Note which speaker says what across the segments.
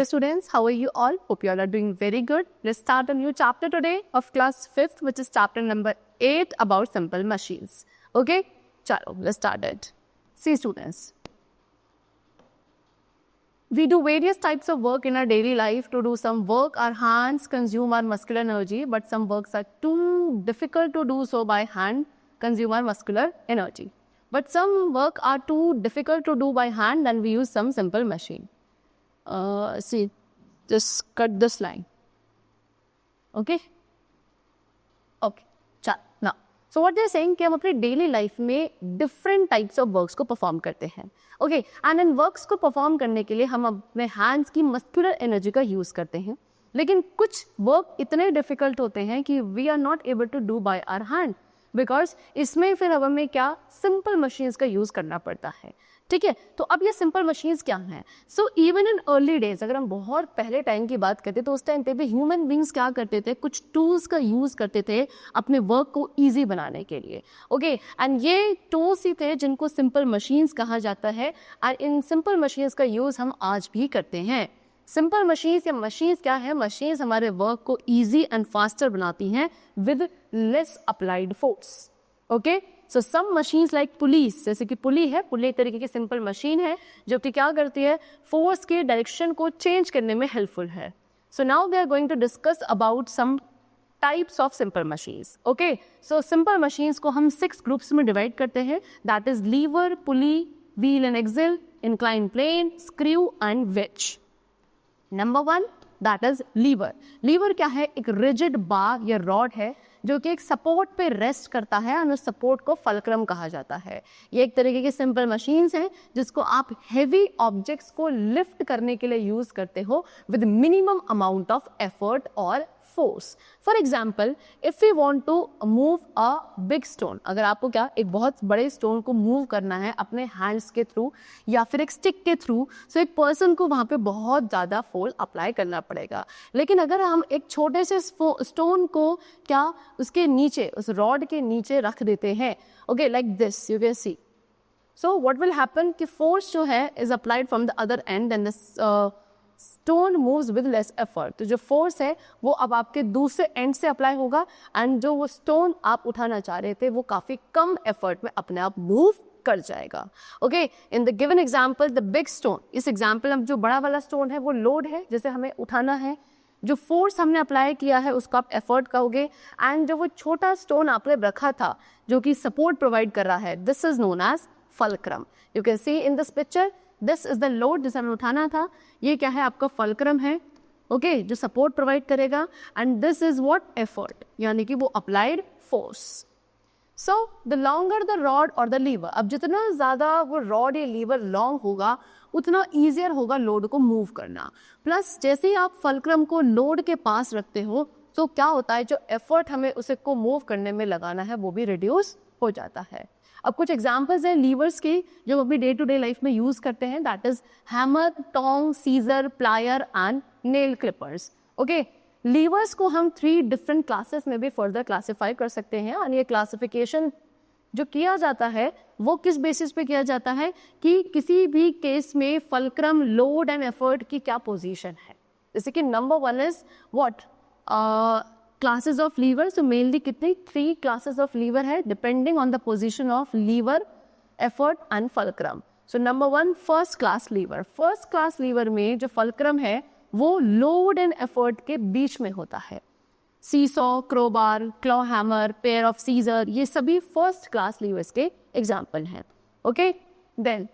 Speaker 1: students, how are you all? Hope you all are doing very good. Let's start a new chapter today of class 5th, which is chapter number 8 about simple machines. Okay, chalo, let's start it. See students, we do various types of work in our daily life. To do some work, our hands consume our muscular energy, but some works are too difficult to do so by hand, consume our muscular energy. But some work are too difficult to do by hand, then we use some simple machine. See, just cut this line. Okay? Okay. चल now. So what they're saying कि हम अपने daily life में different types of works को perform करते हैं. Okay, and in works को perform करने के लिए हम अपने hands की muscular energy का use करते हैं. लेकिन कुछ work इतने difficult होते हैं कि we are not able to do by our hand. Because इसमें फिर अब हमें क्या सिंपल मशीन्स का यूज़ करना पड़ता है. ठीक है, तो अब ये सिंपल मशीन्स क्या हैं? So even in early days, अगर हम बहुत पहले टाइम की बात करते तो उस टाइम पे भी ह्यूमन बींग्स क्या करते थे, कुछ टूल्स का यूज़ करते थे अपने वर्क को ईजी बनाने के लिए. ओके, एंड ये टूल्स ही थे जिनको सिंपल मशीन्स कहा जाता है. एंड इन सिंपल मशीन्स का यूज़ हम आज भी करते हैं. सिंपल मशीन्स या मशीन्स क्या है? मशीन्स हमारे वर्क को इजी एंड फास्टर बनाती हैं with less applied force. Okay, so some machines like pulleys, जैसे कि पुली है, पुली एक तरीके की सिंपल मशीन है जो कि क्या करती है, फोर्स के डायरेक्शन को चेंज करने में हेल्पफुल है. So now we are going to discuss about some types of simple machines. Okay, so simple machines को हम 6 ग्रुप्स में डिवाइड करते हैं. That is lever, pulley, wheel and axle, inclined plane, screw and wedge. Number 1 that is lever. Lever क्या है? एक rigid bar या rod है जो कि एक सपोर्ट पे रेस्ट करता है और उस सपोर्ट को फलक्रम कहा जाता है. ये एक तरीके की सिंपल मशीन्स हैं जिसको आप हेवी ऑब्जेक्ट्स को लिफ्ट करने के लिए यूज करते हो with minimum amount of effort और force. For example, if you want to move a big stone, अगर आपको क्या एक बहुत बड़े स्टोन को मूव करना है अपने हैंड्स के थ्रू या फिर एक स्टिक के थ्रू, सो एक पर्सन को वहाँ पे बहुत ज़्यादा फोर्स अप्लाई करना पड़ेगा. लेकिन अगर हम एक छोटे से स्टोन को क्या उसके नीचे, उस रॉड के नीचे रख देते हैं, okay, like this you can C, so what will happen कि फोर्स जो है is applied from the other and and the stone moves with less effort. तो जो फोर्स है वो अब आपके दूसरे एंड से अप्लाई होगा एंड जो वो स्टोन आप उठाना चाह रहे थे वो काफ़ी कम एफर्ट में अपने आप मूव कर जाएगा. Okay, in the given example the big stone, इस एग्जाम्पल में जो बड़ा वाला स्टोन है वो लोड है जैसे हमें उठाना है, जो फोर्स हमने अप्लाई किया है उसको आप एफर्ट कहोगे, एंड जो वो छोटा स्टोन आपने रखा था जो कि सपोर्ट प्रोवाइड कर रहा है, this is known as fulcrum. You can see in this picture, this is the load जिसे हमें उठाना था, ये क्या है आपका फलक्रम है. ओके, जो सपोर्ट प्रोवाइड करेगा, and this is what effort, यानी कि वो applied force. So the longer the rod और द लीवर, अब जितना ज़्यादा वो रॉड या लीवर लॉन्ग होगा उतना ईजियर होगा लोड को मूव करना. प्लस जैसे ही आप फलक्रम को लोड के पास रखते हो तो क्या होता है, जो एफर्ट हमें उसे को मूव करने में लगाना है वो भी रिड्यूस हो जाता है. अब कुछ एग्जांपल्स हैं लीवर्स के जो अपनी डे टू डे लाइफ में यूज़ करते हैं. That is hammer, tong, scissor, plier and nail clippers. Okay, levers को हम 3 डिफरेंट क्लासेस में भी फर्दर क्लासीफाई कर सकते हैं. और ये क्लासिफिकेशन जो किया जाता है वो किस बेसिस पे किया जाता है कि किसी भी केस में फलक्रम, लोड एंड एफर्ट की क्या पोजीशन है. जैसे कि number 1 is what classes of lever. So mainly कितनी 3 क्लासेस ऑफ लीवर है depending on the position of lever, effort and fulcrum. So number 1 first class lever. First class lever में जो fulcrum है वो लोड एंड एफर्ट के बीच में होता है. Seesaw, crowbar, claw hammer, pair of scissor, ये सभी फर्स्ट क्लास लीवर्स के एग्जाम्पल हैं. Okay, then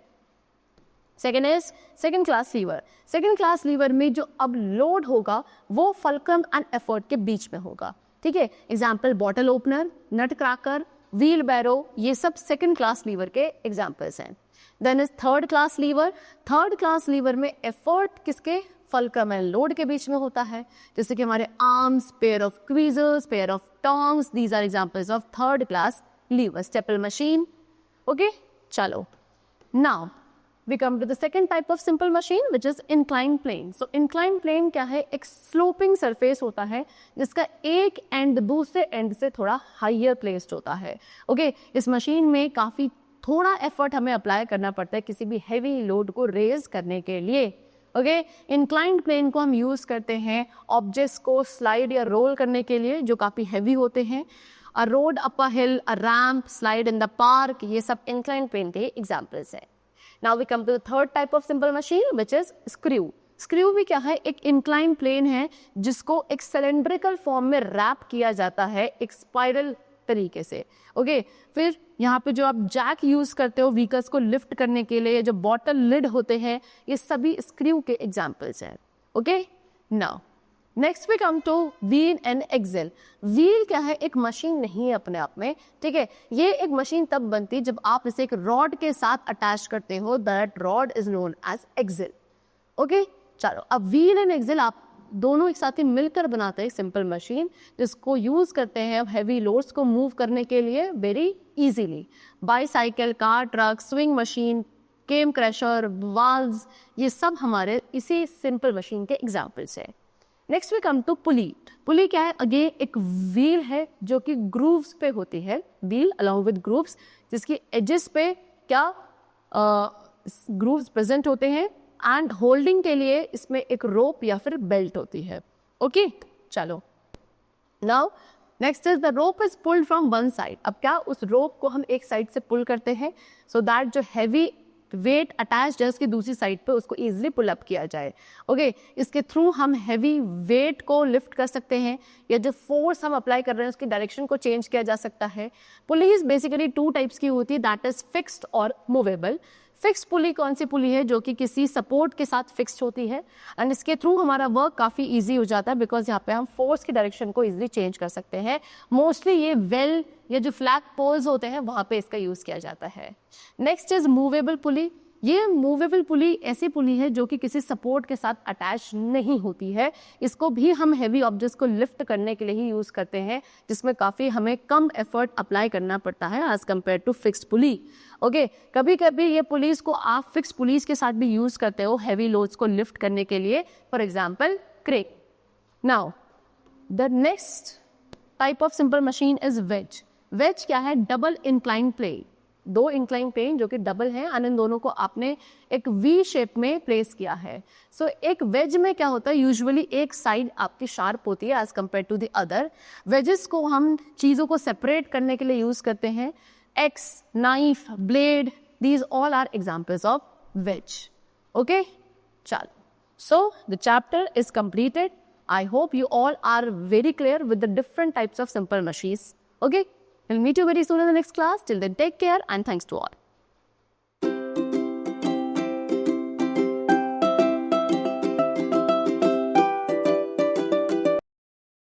Speaker 1: second is second class lever. Second class lever में जो अब लोड होगा वो फलक्रम एंड एफर्ट के बीच में होगा. ठीक है, example bottle opener, nutcracker, wheelbarrow, ये सब सेकेंड क्लास लीवर के एग्जाम्पल्स हैं. Then is third class lever. Third class lever में एफर्ट किसके, फलक्रम एंड लोड के बीच में होता है. जैसे कि हमारे arms, pair of tweezers, pair of tongs, these are examples of third class lever. Staple machine. Okay, चलो now we come to the second type of simple machine which is inclined plane. So inclined plane क्या है, एक sloping surface होता है जिसका एक and दूसरे and से थोड़ा हाइयर प्लेस्ड होता है. ओके, इस मशीन में काफ़ी थोड़ा एफर्ट हमें अप्लाई करना पड़ता है किसी भी हैवी लोड को रेज करने के लिए. ओके, इंक्लाइंड प्लेन को हम यूज करते हैं ऑब्जेक्ट्स को स्लाइड या रोल करने के लिए जो काफी हैवी होते हैं. A road up a hill, a ramp, slide in the park, ये सब इंक्लाइंड प्लेन के एग्जांपल्स हैं. Now we come to the third type of simple machine which is screw. Screw भी क्या है, एक इंक्लाइन प्लेन है जिसको एक सिलेंड्रिकल फॉर्म में रैप किया जाता है एक स्पाइरल तरीके से. ओके, फिर यहाँ पे जो आप जैक यूज करते हो व्हीकल्स को लिफ्ट करने के लिए, जो बॉटल लिड होते हैं, ये सभी स्क्रू के एग्जांपल्स हैं. Okay, now next we come to wheel and axle. Wheel क्या है, एक मशीन नहीं है अपने आप में, ठीक है. ये एक मशीन तब बनती जब आप इसे एक रॉड के साथ अटैच करते हो, that rod is known as axle. Okay, चलो अब व्हील एंड एक्सेल आप दोनों एक साथ ही मिलकर बनाते हैं सिंपल मशीन जिसको यूज करते हैं हैवी लोड्स को मूव करने के लिए very easily. Bicycle, car, truck, swing machine, cam crusher, valves, ये सब हमारे इसी सिंपल मशीन के एग्जांपल्स हैं. Next we come to pulley. Pulley क्या है, अगेन एक व्हील है जो कि ग्रूव्स पे होती है, व्हील अलॉन्ग विद ग्रूव्स, जिसकी एजेस पे क्या ग्रूव्स प्रेजेंट होते हैं एंड होल्डिंग के लिए इसमें एक रोप या फिर बेल्ट होती है. ओके, चलो now next is the rope is pulled from one side. अब क्या, उस रोप को हम एक साइड से पुल करते हैं सो दैट जो हैवी वेट अटैच्ड है उसकी दूसरी साइड पे उसको इजीली पुल अप किया जाए. ओके, इसके थ्रू हम हैवी वेट को लिफ्ट कर सकते हैं या जो फोर्स हम अप्लाई कर रहे हैं उसकी डायरेक्शन को चेंज किया जा सकता है. पुलीज बेसिकली टू टाइप्स की होती है, दैट इज फिक्स्ड और मूवेबल. फिक्स्ड पुली कौन सी पुली है, जो कि किसी सपोर्ट के साथ फिक्स्ड होती है एंड इसके थ्रू हमारा वर्क काफ़ी इजी हो जाता है बिकॉज यहाँ पे हम फोर्स की डायरेक्शन को इजीली चेंज कर सकते हैं. मोस्टली ये वेल या जो फ्लैग पोल्स होते हैं वहाँ पे इसका यूज़ किया जाता है. Next is movable pulley. ये मूवेबल पुली ऐसी पुली है जो कि किसी सपोर्ट के साथ अटैच नहीं होती है. इसको भी हम हैवी ऑब्जेक्ट्स को लिफ्ट करने के लिए ही यूज़ करते हैं जिसमें काफ़ी हमें कम एफर्ट अप्लाई करना पड़ता है as compare to fixed pulley. Okay, कभी कभी ये पुलीस को आप फिक्स्ड पुलीस के साथ भी यूज़ करते हो हैवी लोड्स को लिफ्ट करने के लिए, for example crane. Now the next type of simple machine is wedge. Wedge क्या है, डबल इंक्लाइन प्लेन. दो इंक्लाइन प्लेन जो कि डबल है एंड इन दोनों को आपने एक वी शेप में प्लेस किया है. सो एक वेज में क्या होता है, यूजुअली एक साइड आपकी शार्प होती है as compare to the other. Wedges को हम चीज़ों को सेपरेट करने के लिए यूज़ करते हैं. X, knife, blade, these all are examples of wedge. Okay, chalo. So the chapter is completed. I hope you all are very clear with the different types of simple machines. Okay, we'll meet you very soon in the next class. Till then, take care and thanks to all.